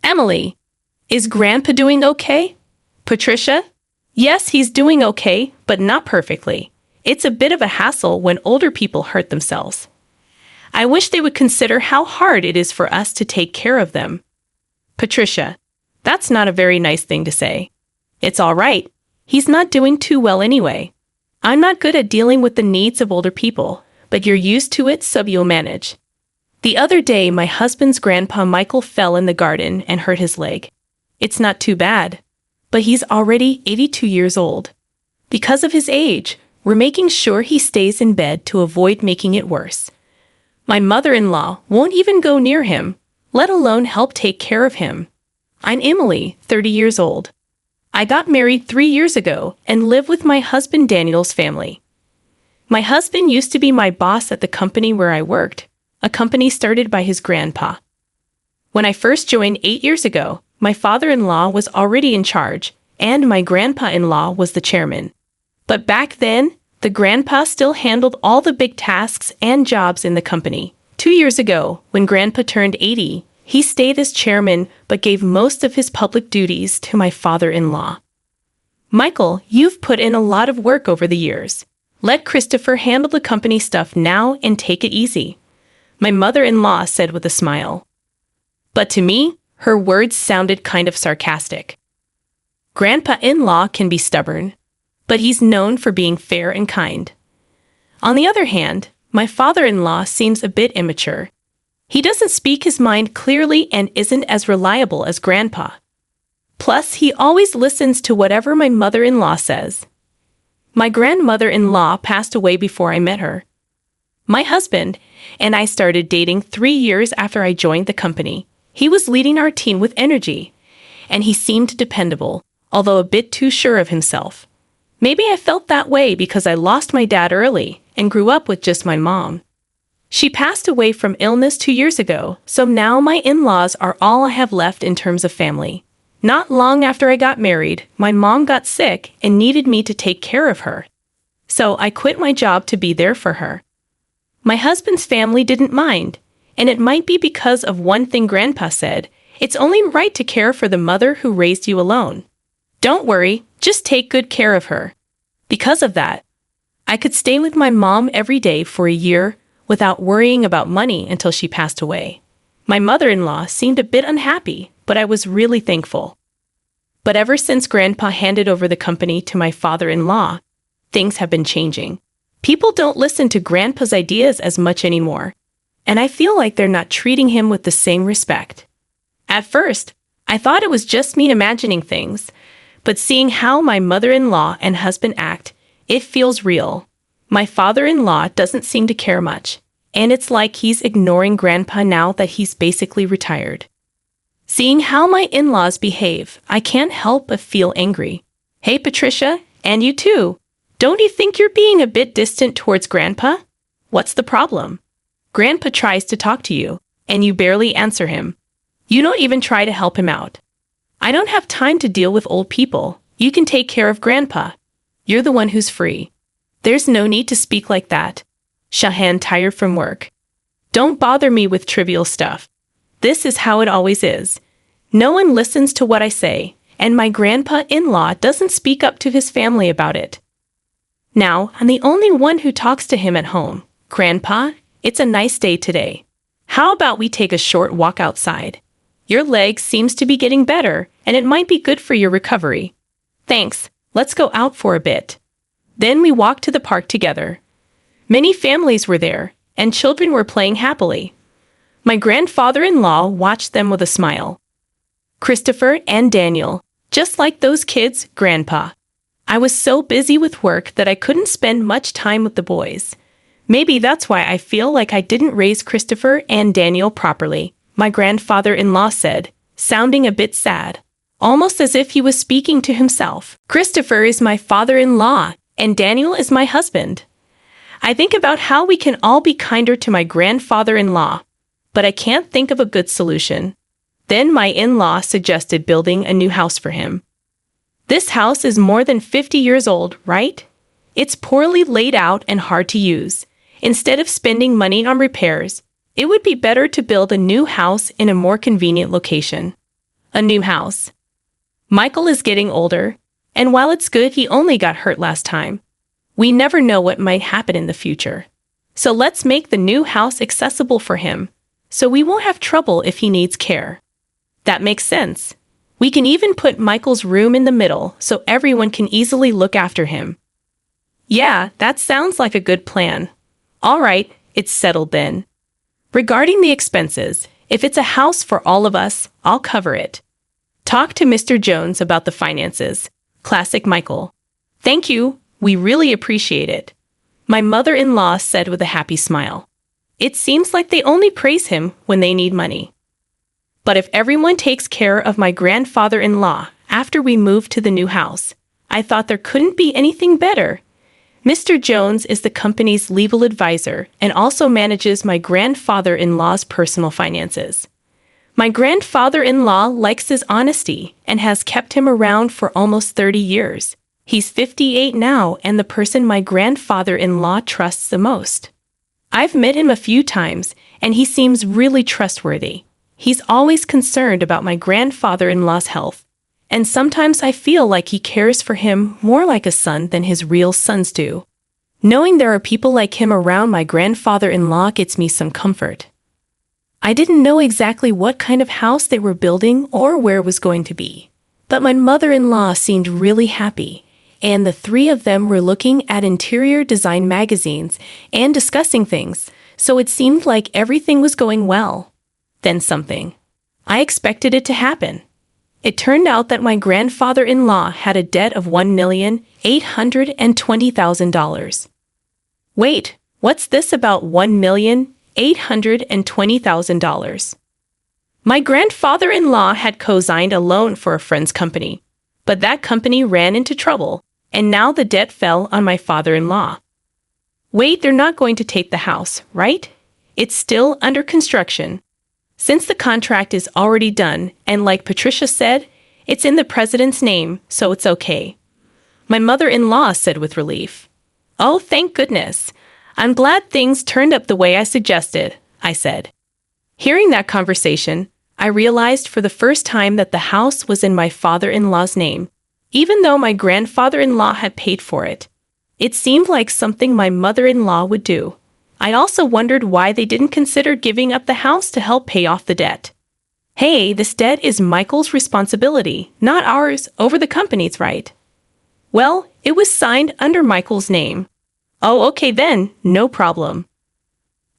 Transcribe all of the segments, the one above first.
Emily, is Grandpa doing okay? Patricia, yes, he's doing okay, but not perfectly. It's a bit of a hassle when older people hurt themselves. I wish they would consider how hard it is for us to take care of them. Patricia, that's not a very nice thing to say. It's all right. He's not doing too well anyway. I'm not good at dealing with the needs of older people, but you're used to it, so you'll manage. The other day, my husband's grandpa Michael fell in the garden and hurt his leg. It's not too bad, but he's already 82 years old. Because of his age, we're making sure he stays in bed to avoid making it worse. My mother-in-law won't even go near him, let alone help take care of him. I'm Emily, 30 years old. I got married 3 years ago and live with my husband Daniel's family. My husband used to be my boss at the company where I worked, a company started by his grandpa. When I first joined 8 years ago, my father-in-law was already in charge, and my grandpa-in-law was the chairman. But back then, the grandpa still handled all the big tasks and jobs in the company. 2 years ago, when Grandpa turned 80, he stayed as chairman but gave most of his public duties to my father-in-law. Michael, you've put in a lot of work over the years. Let Christopher handle the company stuff now and take it easy, my mother-in-law said with a smile. But to me, her words sounded kind of sarcastic. Grandpa-in-law can be stubborn, but he's known for being fair and kind. On the other hand, my father-in-law seems a bit immature. He doesn't speak his mind clearly and isn't as reliable as Grandpa. Plus, he always listens to whatever my mother-in-law says. My grandmother-in-law passed away before I met her. My husband and I started dating 3 years after I joined the company. He was leading our team with energy, and he seemed dependable, although a bit too sure of himself. Maybe I felt that way because I lost my dad early and grew up with just my mom. She passed away from illness 2 years ago, so now my in-laws are all I have left in terms of family. Not long after I got married, my mom got sick and needed me to take care of her. So I quit my job to be there for her. My husband's family didn't mind, and it might be because of one thing Grandpa said: it's only right to care for the mother who raised you alone. Don't worry, just take good care of her. Because of that, I could stay with my mom every day for a year without worrying about money until she passed away. My mother-in-law seemed a bit unhappy, but I was really thankful. But ever since Grandpa handed over the company to my father-in-law, things have been changing. People don't listen to Grandpa's ideas as much anymore, and I feel like they're not treating him with the same respect. At first, I thought it was just me imagining things, but seeing how my mother-in-law and husband act, it feels real. My father-in-law doesn't seem to care much, and it's like he's ignoring Grandpa now that he's basically retired. Seeing how my in-laws behave, I can't help but feel angry. Hey, Patricia, and you too. Don't you think you're being a bit distant towards Grandpa? What's the problem? Grandpa tries to talk to you, and you barely answer him. You don't even try to help him out. I don't have time to deal with old people. You can take care of Grandpa. You're the one who's free. There's no need to speak like that. Shahan, tired from work. Don't bother me with trivial stuff. This is how it always is. No one listens to what I say, and my grandpa-in-law doesn't speak up to his family about it. Now, I'm the only one who talks to him at home. Grandpa, it's a nice day today. How about we take a short walk outside? Your leg seems to be getting better, and it might be good for your recovery. Thanks. Let's go out for a bit. Then we walked to the park together. Many families were there, and children were playing happily. My grandfather-in-law watched them with a smile. Christopher and Daniel, just like those kids, Grandpa. I was so busy with work that I couldn't spend much time with the boys. Maybe that's why I feel like I didn't raise Christopher and Daniel properly, my grandfather-in-law said, sounding a bit sad, almost as if he was speaking to himself. Christopher is my father-in-law, and Daniel is my husband. I think about how we can all be kinder to my grandfather-in-law, but I can't think of a good solution. Then my in-law suggested building a new house for him. This house is more than 50 years old, right? It's poorly laid out and hard to use. Instead of spending money on repairs, it would be better to build a new house in a more convenient location. A new house. Michael is getting older, and while it's good he only got hurt last time, we never know what might happen in the future. So let's make the new house accessible for him, so we won't have trouble if he needs care. That makes sense. We can even put Michael's room in the middle so everyone can easily look after him. Yeah, that sounds like a good plan. All right, it's settled then. Regarding the expenses, if it's a house for all of us, I'll cover it. Talk to Mr. Jones about the finances. Classic Michael. Thank you, we really appreciate it. My mother-in-law said with a happy smile. It seems like they only praise him when they need money. But if everyone takes care of my grandfather-in-law after we move to the new house, I thought there couldn't be anything better. Mr. Jones is the company's legal advisor and also manages my grandfather-in-law's personal finances. My grandfather-in-law likes his honesty and has kept him around for almost 30 years. He's 58 now and the person my grandfather-in-law trusts the most. I've met him a few times and he seems really trustworthy. He's always concerned about my grandfather-in-law's health, and sometimes I feel like he cares for him more like a son than his real sons do. Knowing there are people like him around my grandfather-in-law gets me some comfort. I didn't know exactly what kind of house they were building or where it was going to be, but my mother-in-law seemed really happy, and the three of them were looking at interior design magazines and discussing things, so it seemed like everything was going well. Then something. I expected it to happen. It turned out that my grandfather-in-law had a debt of $1,820,000. Wait, what's this about $1,820,000? My grandfather-in-law had co-signed a loan for a friend's company, but that company ran into trouble, and now the debt fell on my father-in-law. Wait, they're not going to take the house, right? It's still under construction. Since the contract is already done, and like Patricia said, it's in the president's name, so it's okay. My mother-in-law said with relief. Oh, thank goodness. I'm glad things turned up the way I suggested, I said. Hearing that conversation, I realized for the first time that the house was in my father-in-law's name, even though my grandfather-in-law had paid for it. It seemed like something my mother-in-law would do. I also wondered why they didn't consider giving up the house to help pay off the debt. Hey, this debt is Michael's responsibility, not ours, over the company's, right? Well, it was signed under Michael's name. Oh, okay then, no problem.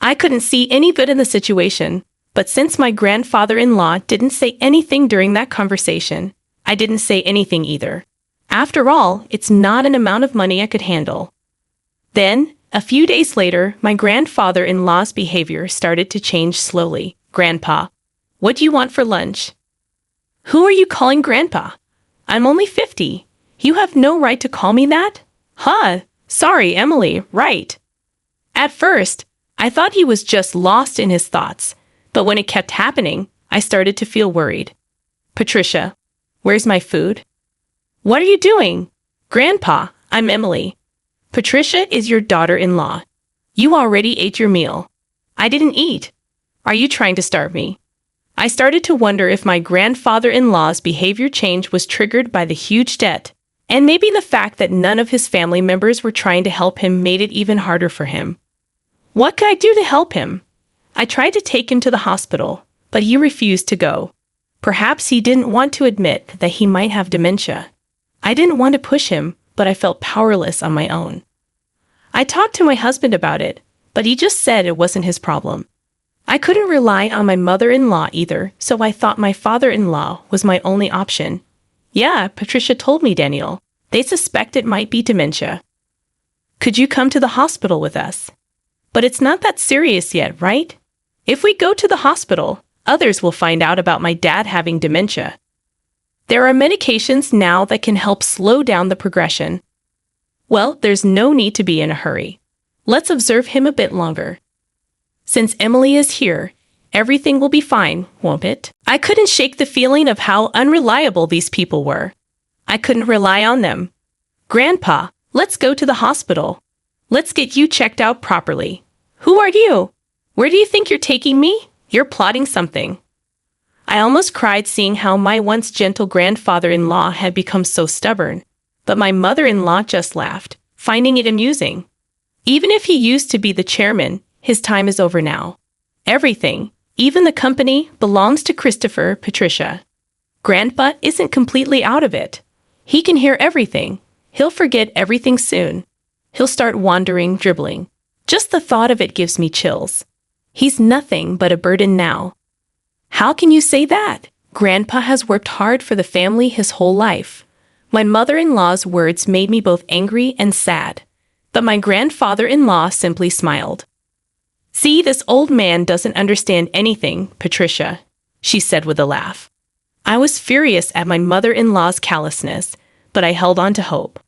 I couldn't see any good in the situation, but since my grandfather-in-law didn't say anything during that conversation, I didn't say anything either. After all, it's not an amount of money I could handle. Then, a few days later, my grandfather-in-law's behavior started to change slowly. Grandpa, what do you want for lunch? Who are you calling Grandpa? I'm only 50. You have no right to call me that? Huh, sorry, Emily, right. At first, I thought he was just lost in his thoughts, but when it kept happening, I started to feel worried. Patricia, where's my food? What are you doing? Grandpa, I'm Emily. Patricia is your daughter-in-law. You already ate your meal. I didn't eat. Are you trying to starve me? I started to wonder if my grandfather-in-law's behavior change was triggered by the huge debt, and maybe the fact that none of his family members were trying to help him made it even harder for him. What could I do to help him? I tried to take him to the hospital, but he refused to go. Perhaps he didn't want to admit that he might have dementia. I didn't want to push him, but I felt powerless on my own. I talked to my husband about it, but he just said it wasn't his problem. I couldn't rely on my mother-in-law either, so I thought my father-in-law was my only option. Yeah, Patricia told me, Daniel. They suspect it might be dementia. Could you come to the hospital with us? But it's not that serious yet, right? If we go to the hospital, others will find out about my dad having dementia. There are medications now that can help slow down the progression. Well, there's no need to be in a hurry. Let's observe him a bit longer. Since Emily is here, everything will be fine, won't it? I couldn't shake the feeling of how unreliable these people were. I couldn't rely on them. Grandpa, let's go to the hospital. Let's get you checked out properly. Who are you? Where do you think you're taking me? You're plotting something. I almost cried seeing how my once gentle grandfather-in-law had become so stubborn, but my mother-in-law just laughed, finding it amusing. Even if he used to be the chairman, his time is over now. Everything, even the company, belongs to Christopher, Patricia. Grandpa isn't completely out of it. He can hear everything. He'll forget everything soon. He'll start wandering, dribbling. Just the thought of it gives me chills. He's nothing but a burden now. How can you say that? Grandpa has worked hard for the family his whole life. My mother-in-law's words made me both angry and sad. But my grandfather-in-law simply smiled. See, this old man doesn't understand anything, Patricia, she said with a laugh. I was furious at my mother-in-law's callousness, but I held on to hope.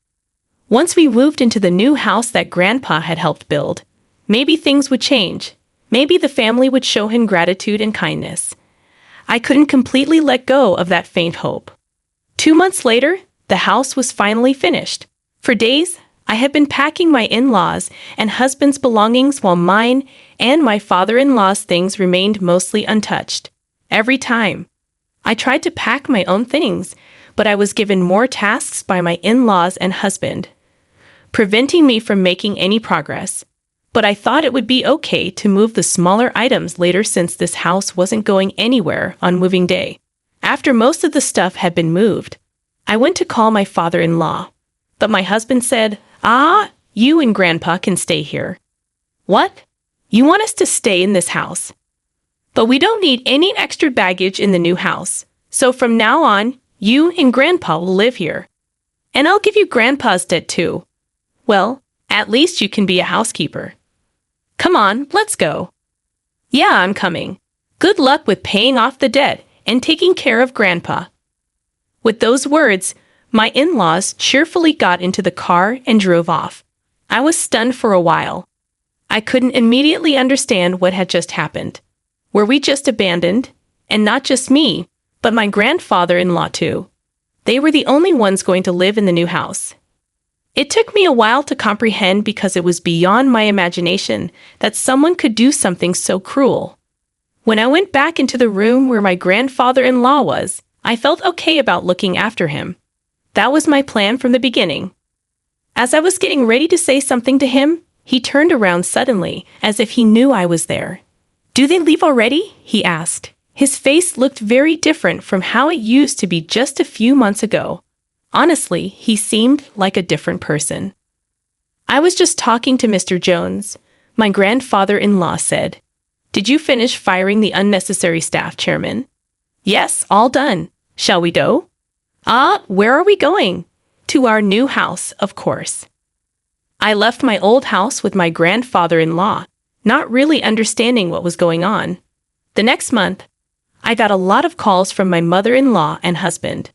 Once we moved into the new house that Grandpa had helped build, maybe things would change. Maybe the family would show him gratitude and kindness. I couldn't completely let go of that faint hope. 2 months later, the house was finally finished. For days, I had been packing my in-laws' and husband's belongings while mine and my father-in-law's things remained mostly untouched. Every time, I tried to pack my own things, but I was given more tasks by my in-laws and husband, preventing me from making any progress. But I thought it would be okay to move the smaller items later since this house wasn't going anywhere on moving day. After most of the stuff had been moved, I went to call my father-in-law. But my husband said, you and Grandpa can stay here. What? You want us to stay in this house? But we don't need any extra baggage in the new house. So from now on, you and Grandpa will live here. And I'll give you Grandpa's debt too. Well, at least you can be a housekeeper. Come on, let's go. Yeah, I'm coming. Good luck with paying off the debt and taking care of Grandpa. With those words, my in-laws cheerfully got into the car and drove off. I was stunned for a while. I couldn't immediately understand what had just happened. Were we just abandoned? And not just me, but my grandfather-in-law too. They were the only ones going to live in the new house. It took me a while to comprehend because it was beyond my imagination that someone could do something so cruel. When I went back into the room where my grandfather-in-law was, I felt okay about looking after him. That was my plan from the beginning. As I was getting ready to say something to him, he turned around suddenly, as if he knew I was there. "Do they leave already?" he asked. His face looked very different from how it used to be just a few months ago. Honestly, he seemed like a different person. "I was just talking to Mr. Jones," my grandfather-in-law said. "Did you finish firing the unnecessary staff, Chairman?" "Yes, all done. Shall we go?" Where are we going?" "To our new house, of course." I left my old house with my grandfather-in-law, not really understanding what was going on. The next month, I got a lot of calls from my mother-in-law and husband.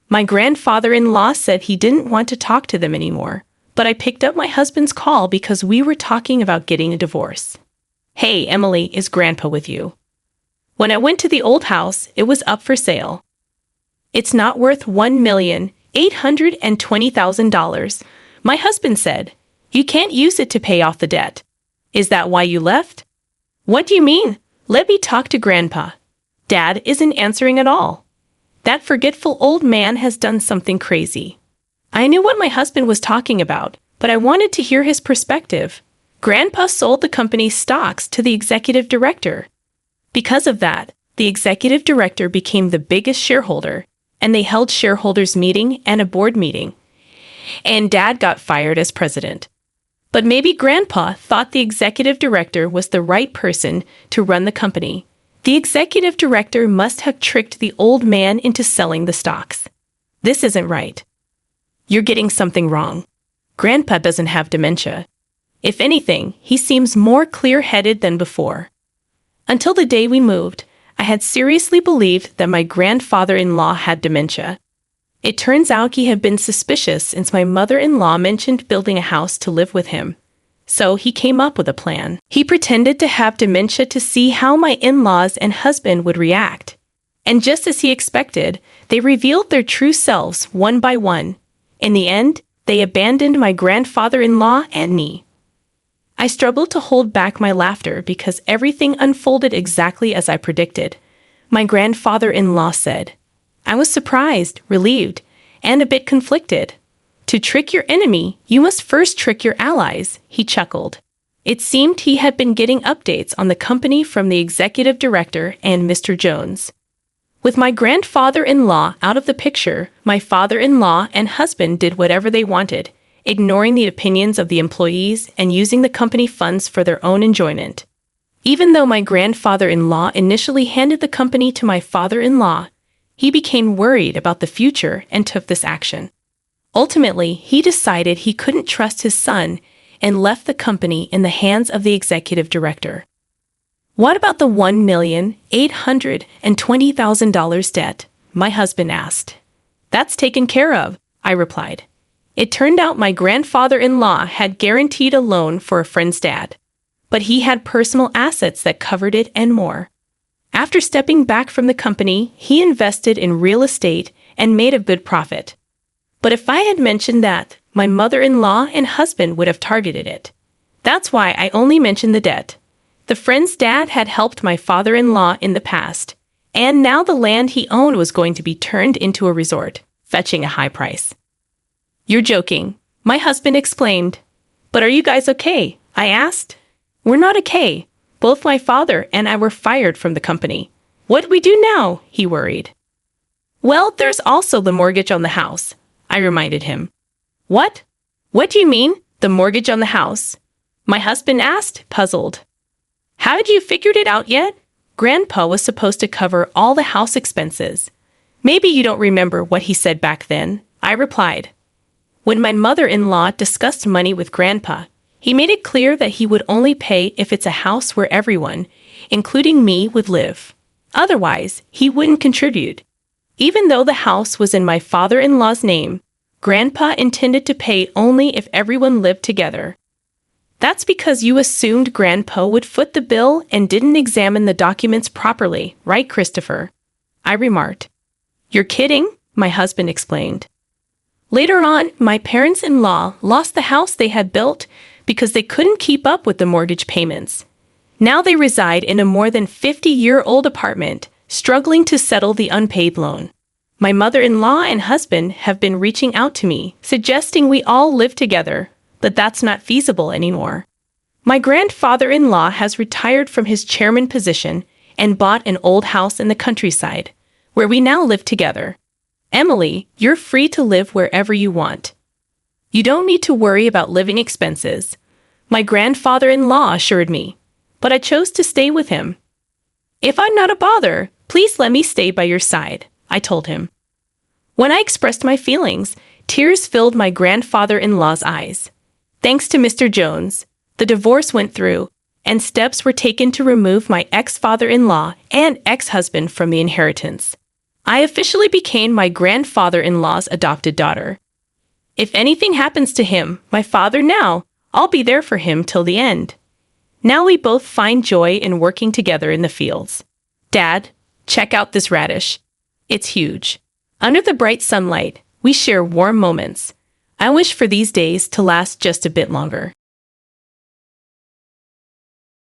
My grandfather-in-law said he didn't want to talk to them anymore, but I picked up my husband's call because we were talking about getting a divorce. "Hey, Emily, is Grandpa with you?" When I went to the old house, it was up for sale. "It's not worth $1,820,000, my husband said. "You can't use it to pay off the debt." "Is that why you left?" "What do you mean? Let me talk to Grandpa." Dad isn't answering at all. That forgetful old man has done something crazy. I knew what my husband was talking about, but I wanted to hear his perspective. Grandpa sold the company's stocks to the executive director. Because of that, the executive director became the biggest shareholder, and they held shareholders' meeting and a board meeting. And Dad got fired as president. But maybe Grandpa thought the executive director was the right person to run the company. The executive director must have tricked the old man into selling the stocks. This isn't right. You're getting something wrong. Grandpa doesn't have dementia. If anything, he seems more clear-headed than before. Until the day we moved, I had seriously believed that my grandfather-in-law had dementia. It turns out he had been suspicious since my mother-in-law mentioned building a house to live with him. So he came up with a plan. He pretended to have dementia to see how my in-laws and husband would react. And just as he expected, they revealed their true selves one by one. In the end, they abandoned my grandfather-in-law and me. I struggled to hold back my laughter because everything unfolded exactly as I predicted. my grandfather-in-law said. I was surprised, relieved, and a bit conflicted. To trick your enemy, you must first trick your allies, he chuckled. It seemed he had been getting updates on the company from the executive director and Mr. Jones. With my grandfather-in-law out of the picture, my father-in-law and husband did whatever they wanted, ignoring the opinions of the employees and using the company funds for their own enjoyment. Even though my grandfather-in-law initially handed the company to my father-in-law, he became worried about the future and took this action. Ultimately, he decided he couldn't trust his son and left the company in the hands of the executive director. What about the $1,820,000 debt? My husband asked. That's taken care of, I replied. It turned out my grandfather-in-law had guaranteed a loan for a friend's dad, but he had personal assets that covered it and more. After stepping back from the company, he invested in real estate and made a good profit. But if I had mentioned that, my mother-in-law and husband would have targeted it. That's why I only mentioned the debt. The friend's dad had helped my father-in-law in the past, and now the land he owned was going to be turned into a resort, fetching a high price. You're joking, my husband exclaimed. But are you guys okay? I asked. We're not okay. Both my father and I were fired from the company. What do we do now? He worried. Well, there's also the mortgage on the house, I reminded him. What? What do you mean, the mortgage on the house? My husband asked, puzzled. Haven't you figured it out yet? Grandpa was supposed to cover all the house expenses. Maybe you don't remember what he said back then, I replied. When my mother-in-law discussed money with Grandpa, he made it clear that he would only pay if it's a house where everyone, including me, would live. Otherwise, he wouldn't contribute. Even though the house was in my father-in-law's name, Grandpa intended to pay only if everyone lived together. That's because you assumed Grandpa would foot the bill and didn't examine the documents properly, right, Christopher? I remarked. You're kidding, my husband explained. Later on, my parents-in-law lost the house they had built because they couldn't keep up with the mortgage payments. Now they reside in a more than 50-year-old apartment, struggling to settle the unpaid loan. My mother-in-law and husband have been reaching out to me, suggesting we all live together, but that's not feasible anymore. My grandfather-in-law has retired from his chairman position and bought an old house in the countryside, where we now live together. Emily, you're free to live wherever you want. You don't need to worry about living expenses, my grandfather-in-law assured me, but I chose to stay with him. If I'm not a bother, please let me stay by your side, I told him. When I expressed my feelings, tears filled my grandfather-in-law's eyes. Thanks to Mr. Jones, the divorce went through, and steps were taken to remove my ex-father-in-law and ex-husband from the inheritance. I officially became my grandfather-in-law's adopted daughter. If anything happens to him, my father now, I'll be there for him till the end. Now we both find joy in working together in the fields. Dad, check out this radish. It's huge. Under the bright sunlight, we share warm moments. I wish for these days to last just a bit longer.